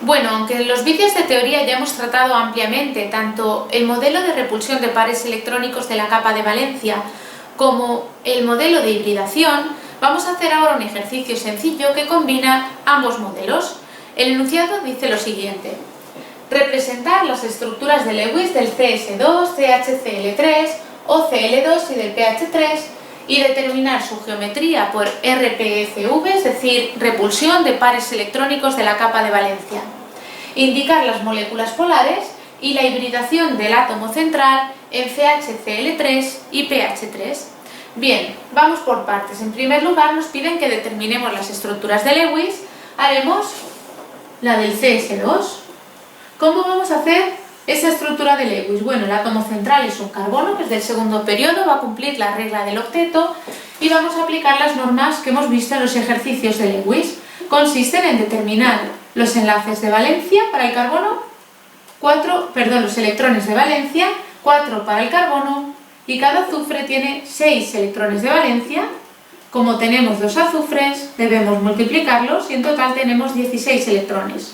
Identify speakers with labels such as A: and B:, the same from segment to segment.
A: Bueno, aunque en los vídeos de teoría ya hemos tratado ampliamente tanto el modelo de repulsión de pares electrónicos de la capa de valencia como el modelo de hibridación, vamos a hacer ahora un ejercicio sencillo que combina ambos modelos. El enunciado dice lo siguiente: representar las estructuras de Lewis del CS2, CHCl3 o Cl2 y del pH3 y determinar su geometría por RPFV, es decir, repulsión de pares electrónicos de la capa de valencia. Indicar las moléculas polares y la hibridación del átomo central en CHCl3 y pH3. Bien, vamos por partes. En primer lugar nos piden que determinemos las estructuras de Lewis. Haremos la del CS2. ¿Cómo vamos a hacer esa estructura de Lewis? Bueno, el átomo central es un carbono, que es del segundo periodo, va a cumplir la regla del octeto y vamos a aplicar las normas que hemos visto en los ejercicios de Lewis. Consisten en determinar los enlaces de valencia para el carbono, los electrones de valencia, 4 para el carbono, y cada azufre tiene 6 electrones de valencia. Como tenemos 2 azufres, debemos multiplicarlos y en total tenemos 16 electrones.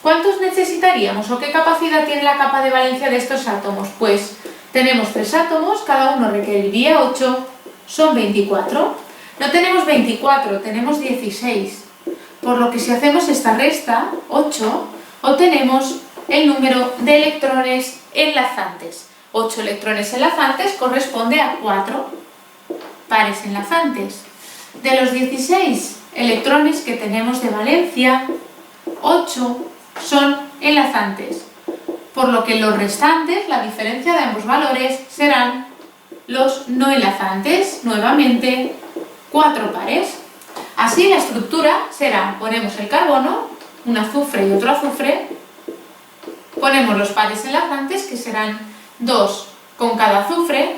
A: ¿Cuántos necesitaríamos o qué capacidad tiene la capa de valencia de estos átomos? Pues tenemos 3 átomos, cada uno requeriría 8, son 24. No tenemos 24, tenemos 16. Por lo que si hacemos esta resta, 8, obtenemos el número de electrones enlazantes. 8 electrones enlazantes corresponde a 4 pares enlazantes. De los 16 electrones que tenemos de valencia, 8 son enlazantes, por lo que los restantes, la diferencia de ambos valores, serán los no enlazantes, nuevamente 4 pares. Así la estructura será: ponemos el carbono, un azufre y otro azufre, ponemos los pares enlazantes, que serán 2 con cada azufre,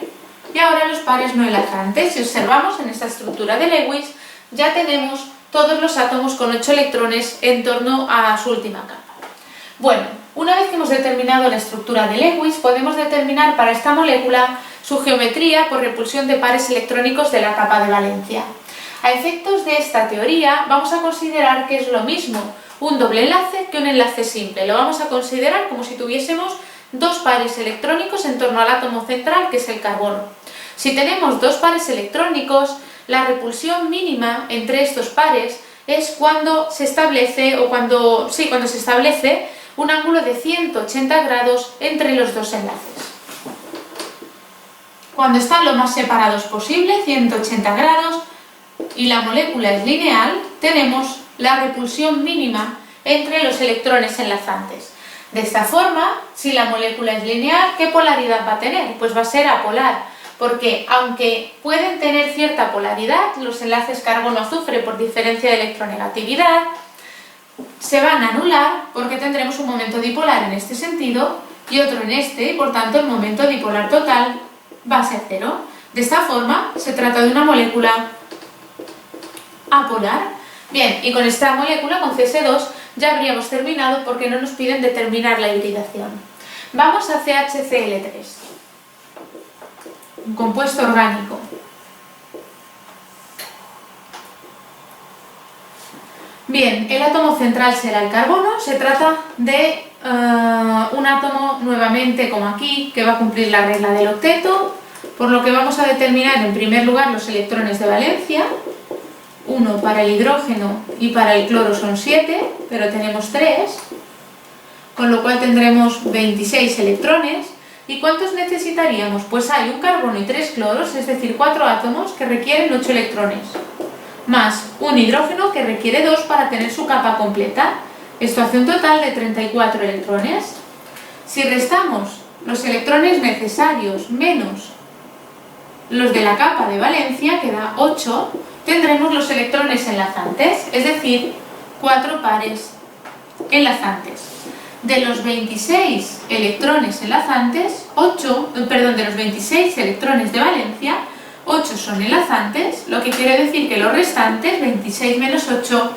A: y ahora los pares no enlazantes. Si observamos en esta estructura de Lewis, ya tenemos todos los átomos con 8 electrones en torno a su última capa. Bueno, una vez que hemos determinado la estructura de Lewis, podemos determinar para esta molécula su geometría por repulsión de pares electrónicos de la capa de valencia. A efectos de esta teoría, vamos a considerar que es lo mismo un doble enlace que un enlace simple. Lo vamos a considerar como si tuviésemos 2 pares electrónicos en torno al átomo central, que es el carbono. Si tenemos 2 pares electrónicos, la repulsión mínima entre estos pares es cuando se establece un ángulo de 180 grados entre los dos enlaces. Cuando están lo más separados posible, 180 grados, y la molécula es lineal, tenemos la repulsión mínima entre los electrones enlazantes. De esta forma, si la molécula es lineal, ¿qué polaridad va a tener? Pues va a ser apolar, porque aunque pueden tener cierta polaridad, los enlaces carbono-azufre por diferencia de electronegatividad, se van a anular porque tendremos un momento dipolar en este sentido y otro en este, y por tanto el momento dipolar total va a ser 0. De esta forma se trata de una molécula apolar. Bien, y con esta molécula, con CS2, ya habríamos terminado porque no nos piden determinar la hibridación. Vamos a CHCl3, un compuesto orgánico. Bien, el átomo central será el carbono. Se trata de un átomo, nuevamente como aquí, que va a cumplir la regla del octeto, por lo que vamos a determinar en primer lugar los electrones de valencia. 1 para el hidrógeno y para el cloro son 7, pero tenemos 3, con lo cual tendremos 26 electrones. ¿Y cuántos necesitaríamos? Pues hay un carbono y 3 cloros, es decir, 4 átomos que requieren 8 electrones, más un hidrógeno que requiere 2 para tener su capa completa. Esto hace un total de 34 electrones. Si restamos los electrones necesarios menos los de la capa de valencia, que da 8, tendremos los electrones enlazantes, es decir, 4 pares enlazantes. De los 26 electrones enlazantes, de los 26 electrones de valencia, 8 son enlazantes, lo que quiere decir que los restantes, 26 menos 8,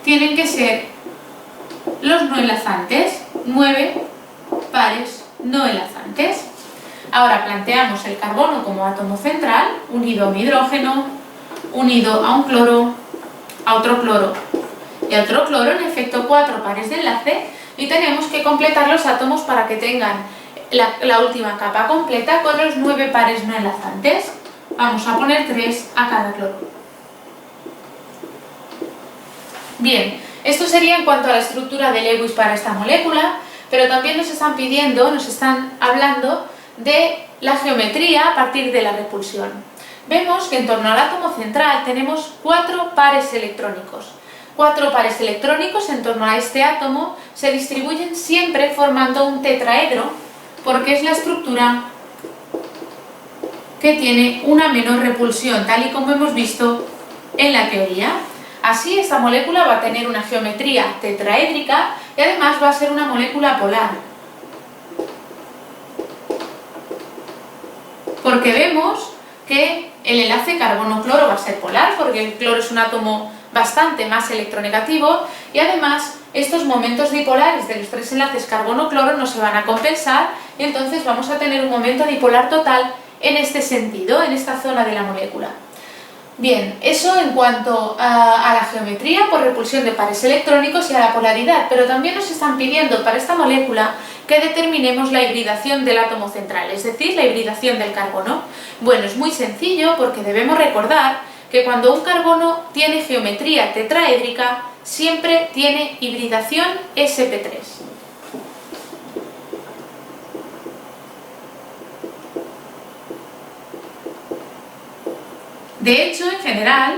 A: tienen que ser los no enlazantes, 9 pares no enlazantes. Ahora planteamos el carbono como átomo central, unido a un hidrógeno, unido a un cloro, a otro cloro. y otro cloro, en efecto 4 pares de enlace, y tenemos que completar los átomos para que tengan la última capa completa con los 9 pares no enlazantes. Vamos a poner 3 a cada cloro. Bien, esto sería en cuanto a la estructura de Lewis para esta molécula, pero también nos están hablando de la geometría a partir de la repulsión. Vemos que en torno al átomo central tenemos 4 pares electrónicos. 4 pares electrónicos en torno a este átomo se distribuyen siempre formando un tetraedro, porque es la estructura que tiene una menor repulsión, tal y como hemos visto en la teoría. Así, esta molécula va a tener una geometría tetraédrica y además va a ser una molécula polar. Porque vemos que el enlace carbono-cloro va a ser polar, porque el cloro es un átomo bastante más electronegativo, y además estos momentos dipolares de los 3 enlaces carbono-cloro no se van a compensar, y entonces vamos a tener un momento dipolar total en este sentido, en esta zona de la molécula. Bien, eso en cuanto a la geometría por repulsión de pares electrónicos y a la polaridad, pero también nos están pidiendo para esta molécula que determinemos la hibridación del átomo central, es decir, la hibridación del carbono. Bueno, es muy sencillo porque debemos recordar que cuando un carbono tiene geometría tetraédrica, siempre tiene hibridación sp3. De hecho, en general,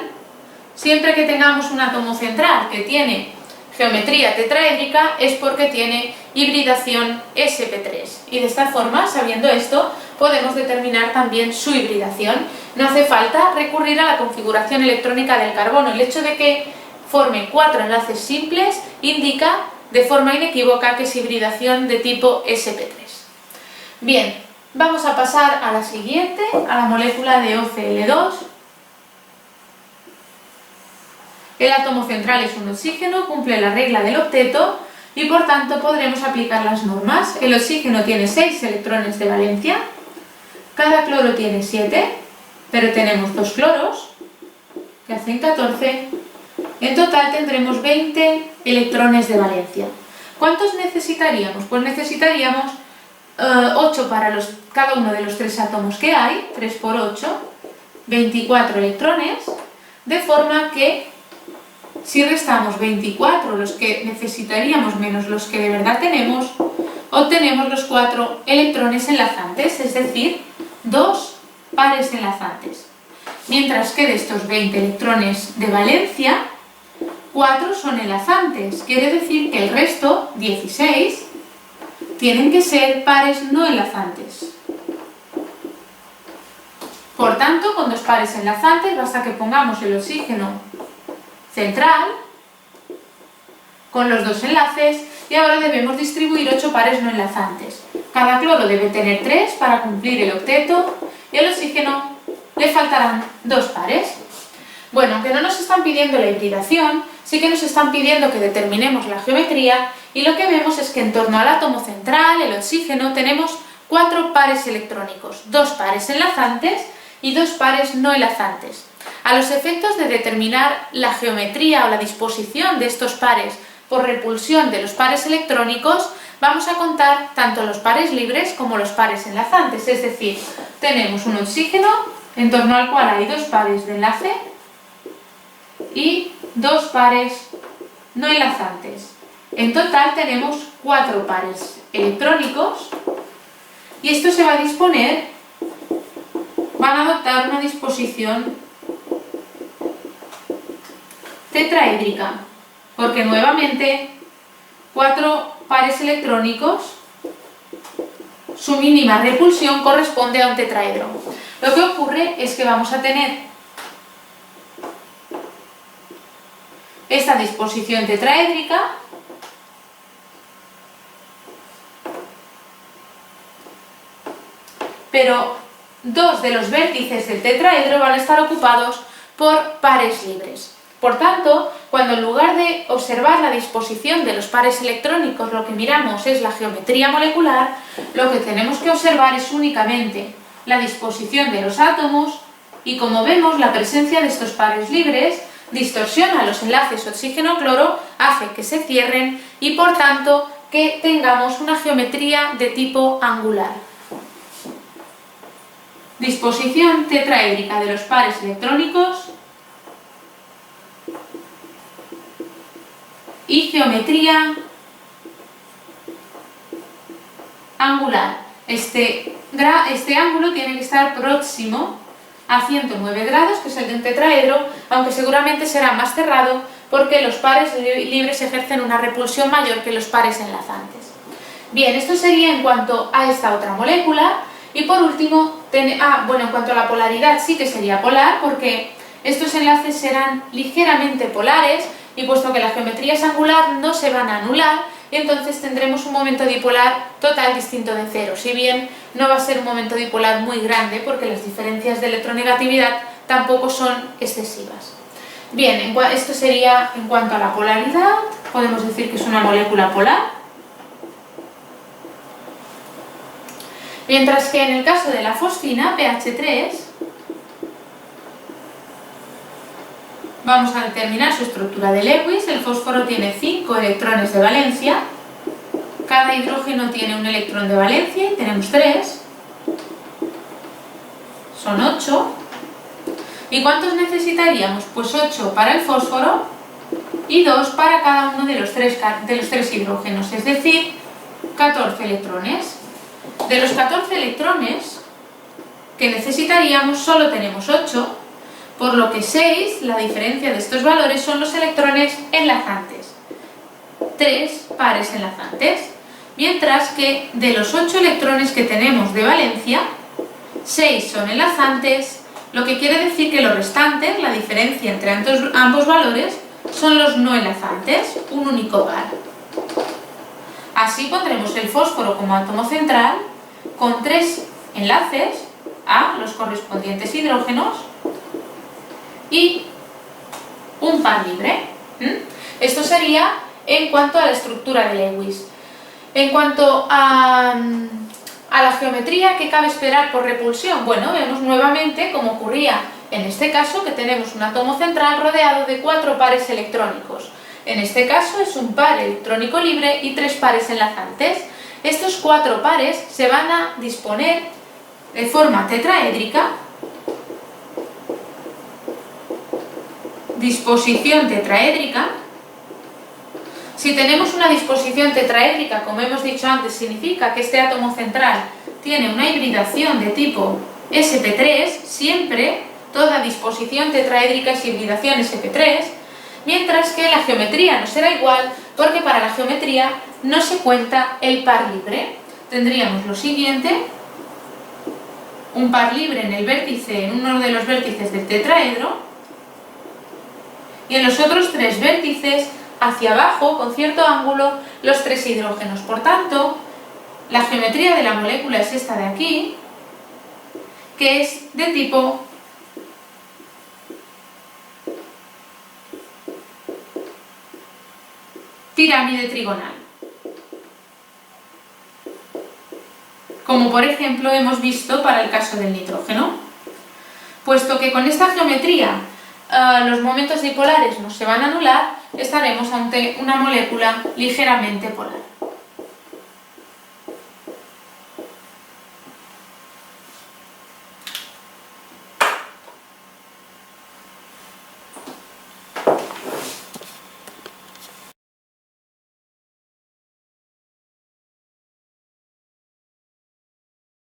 A: siempre que tengamos un átomo central que tiene geometría tetraédrica es porque tiene hibridación sp3. Y de esta forma, sabiendo esto, podemos determinar también su hibridación. No hace falta recurrir a la configuración electrónica del carbono. El hecho de que forme 4 enlaces simples indica de forma inequívoca que es hibridación de tipo sp3. Bien, vamos a pasar a la siguiente, a la molécula de OCl2. El átomo central es un oxígeno, cumple la regla del octeto y por tanto podremos aplicar las normas. El oxígeno tiene 6 electrones de valencia, cada cloro tiene 7, pero tenemos 2 cloros que hacen 14. En total tendremos 20 electrones de valencia. ¿Cuántos necesitaríamos? Pues necesitaríamos 8 para cada uno de los 3 átomos que hay, 3 por 8, 24 electrones, de forma que si restamos 24, los que necesitaríamos menos los que de verdad tenemos, obtenemos los 4 electrones enlazantes, es decir, 2 pares enlazantes. Mientras que de estos 20 electrones de valencia, 4 son enlazantes, quiere decir que el resto, 16, tienen que ser pares no enlazantes. Por tanto, con 2 pares enlazantes basta que pongamos el oxígeno central con los 2 enlaces y ahora debemos distribuir 8 pares no enlazantes. Cada cloro debe tener 3 para cumplir el octeto y al oxígeno le faltarán 2 pares. Bueno, aunque no nos están pidiendo la hibridación, sí que nos están pidiendo que determinemos la geometría y lo que vemos es que en torno al átomo central, el oxígeno, tenemos 4 pares electrónicos, 2 pares enlazantes y 2 pares no enlazantes. A los efectos de determinar la geometría o la disposición de estos pares por repulsión de los pares electrónicos, vamos a contar tanto los pares libres como los pares enlazantes, es decir, tenemos un oxígeno en torno al cual hay 2 pares de enlace y 2 pares no enlazantes. En total tenemos 4 pares electrónicos y esto se va a disponer, van a adoptar una disposición tetraédrica, porque nuevamente 4 pares electrónicos, su mínima repulsión corresponde a un tetraedro. Lo que ocurre es que vamos a tener esta disposición tetraédrica pero 2 de los vértices del tetraedro van a estar ocupados por pares libres. Por tanto, cuando en lugar de observar la disposición de los pares electrónicos lo que miramos es la geometría molecular, lo que tenemos que observar es únicamente la disposición de los átomos y, como vemos, la presencia de estos pares libres distorsiona los enlaces oxígeno-cloro, hace que se cierren y por tanto que tengamos una geometría de tipo angular. Disposición tetraédrica de los pares electrónicos y geometría angular. Este ángulo tiene que estar próximo a 109 grados, que es el de un tetraedro, aunque seguramente será más cerrado porque los pares libres ejercen una repulsión mayor que los pares enlazantes. Bien, esto sería en cuanto a esta otra molécula. Y por último, en cuanto a la polaridad sí que sería polar, porque estos enlaces serán ligeramente polares y puesto que la geometría es angular no se van a anular y entonces tendremos un momento dipolar total distinto de cero, si bien no va a ser un momento dipolar muy grande porque las diferencias de electronegatividad tampoco son excesivas. Bien, esto sería en cuanto a la polaridad, podemos decir que es una molécula polar. Mientras que en el caso de la fosfina, pH 3, vamos a determinar su estructura de Lewis. El fósforo tiene 5 electrones de valencia, cada hidrógeno tiene un electrón de valencia y tenemos 3, son 8. ¿Y cuántos necesitaríamos? Pues 8 para el fósforo y 2 para cada uno de los tres hidrógenos, es decir, 14 electrones. De los 14 electrones que necesitaríamos solo tenemos 8, por lo que 6, la diferencia de estos valores, son los electrones enlazantes. 3 pares enlazantes. Mientras que de los 8 electrones que tenemos de valencia, 6 son enlazantes, lo que quiere decir que los restantes, la diferencia entre ambos valores, son los no enlazantes, un único par. Así pondremos el fósforo como átomo central con 3 enlaces a los correspondientes hidrógenos y un par libre. Esto sería en cuanto a la estructura de Lewis. En cuanto a la geometría que cabe esperar por repulsión, bueno, vemos nuevamente como ocurría en este caso que tenemos un átomo central rodeado de 4 pares electrónicos. En este caso es un par electrónico libre y 3 pares enlazantes. Estos 4 pares se van a disponer de forma tetraédrica, disposición tetraédrica. Si tenemos una disposición tetraédrica, como hemos dicho antes, significa que este átomo central tiene una hibridación de tipo sp3, siempre toda disposición tetraédrica es hibridación sp3, mientras que la geometría no será igual porque para la geometría no se cuenta el par libre. Tendríamos lo siguiente: un par libre en uno de los vértices del tetraedro y en los otros 3 vértices hacia abajo, con cierto ángulo, los 3 hidrógenos. Por tanto, la geometría de la molécula es esta de aquí, que es de tipo pirámide trigonal. Como por ejemplo hemos visto para el caso del nitrógeno. Puesto que con esta geometría los momentos dipolares no se van a anular, estaremos ante una molécula ligeramente polar.